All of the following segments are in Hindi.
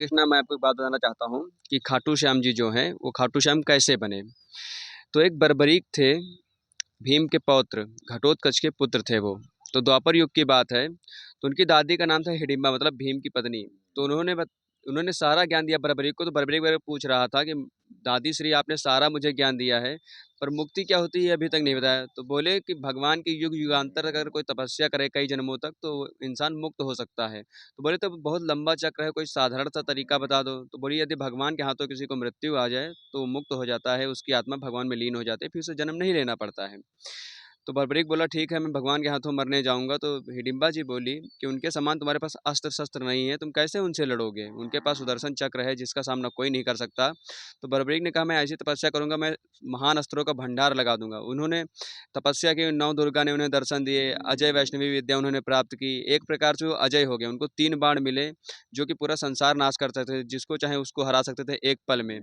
कृष्णा, मैं आपको एक बात बताना चाहता हूँ कि खाटू श्याम जी जो हैं, वो खाटू श्याम कैसे बने? तो एक बर्बरीक थे, भीम के पौत्र, घटोत्कच के पुत्र थे वो। तो द्वापर युग की बात है, तो उनकी दादी का नाम था हिडिंबा, मतलब भीम की पत्नी। तो उन्होंने सारा ज्ञान दिया बर्बरीक को। तो बर्बरीक पूछ रहा था कि दादी श्री, आपने सारा मुझे ज्ञान दिया है, पर मुक्ति क्या होती है अभी तक नहीं बताया। तो बोले कि भगवान की युग युगांतर अगर कोई तपस्या करे कई जन्मों तक, तो इंसान मुक्त हो सकता है। तो बोले तो बहुत लंबा चक्र है, कोई साधारण सा तरीका बता दो। तो बोली यदि भगवान के हाथों किसी को मृत्यु आ जाए तो वो मुक्त हो जाता है, उसकी आत्मा भगवान में लीन हो जाती है, फिर उसे जन्म नहीं लेना पड़ता है। तो बर्बरीक बोला ठीक है, मैं भगवान के हाथों मरने जाऊंगा। तो हिडिंबा जी बोली कि उनके समान तुम्हारे पास अस्त्र शस्त्र नहीं है, तुम कैसे उनसे लड़ोगे? उनके पास सुदर्शन चक्र है जिसका सामना कोई नहीं कर सकता। तो बर्बरीक ने कहा मैं ऐसी तपस्या करूंगा, मैं महान अस्त्रों का भंडार लगा दूंगा। उन्होंने तपस्या की, नौ दुर्गा ने उन्हें दर्शन दिए, अजय वैष्णवी विद्या उन्होंने प्राप्त की। एक प्रकार से वो अजय हो गए, उनको 3 बाण मिले जो कि पूरा संसार नाश कर सकते थे, जिसको चाहे उसको हरा सकते थे एक पल में।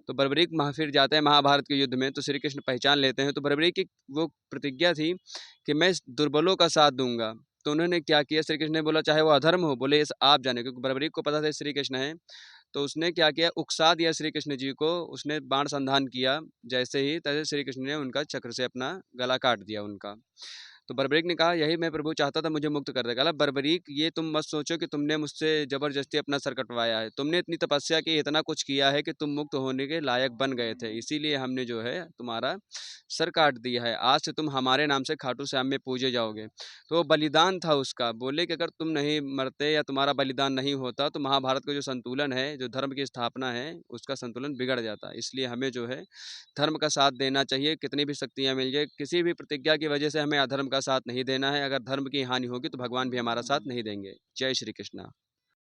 तो बर्बरीक फिर जाते हैं महाभारत के युद्ध में, तो श्री कृष्ण पहचान लेते हैं। तो बर्बरीक की वो प्रतिज्ञा थी कि मैं दुर्बलों का साथ दूंगा। तो उन्होंने क्या किया, श्री कृष्ण ने बोला चाहे वो अधर्म हो, बोले इस आप जाने, क्योंकि बर्बरीक को पता था श्री कृष्ण है। तो उसने क्या किया, उकसा दिया श्री कृष्ण जी को, उसने बाण संधान किया। जैसे ही तैसे श्री कृष्ण ने उनका चक्र से अपना गला काट दिया उनका। तो बर्बरीक ने कहा यही मैं प्रभु चाहता था, मुझे मुक्त कर दे। कहा बर्बरीक, ये तुम मत सोचो कि तुमने मुझसे जबरदस्ती अपना सर कटवाया है, तुमने इतनी तपस्या की, इतना कुछ किया है कि तुम मुक्त होने के लायक बन गए थे, इसीलिए हमने जो है तुम्हारा सर काट दिया है। आज से तुम हमारे नाम से खाटू श्याम में पूजे जाओगे। तो वो बलिदान था उसका। बोले कि अगर तुम नहीं मरते या तुम्हारा बलिदान नहीं होता तो महाभारत का जो संतुलन है, जो धर्म की स्थापना है, उसका संतुलन बिगड़ जाता। इसलिए हमें जो है धर्म का साथ देना चाहिए, कितनी भी शक्तियाँ मिल जाए, किसी भी प्रतिज्ञा की वजह से हमें अधर्म का साथ नहीं देना है। अगर धर्म की हानि होगी तो भगवान भी हमारा साथ नहीं देंगे। जय श्री कृष्णा।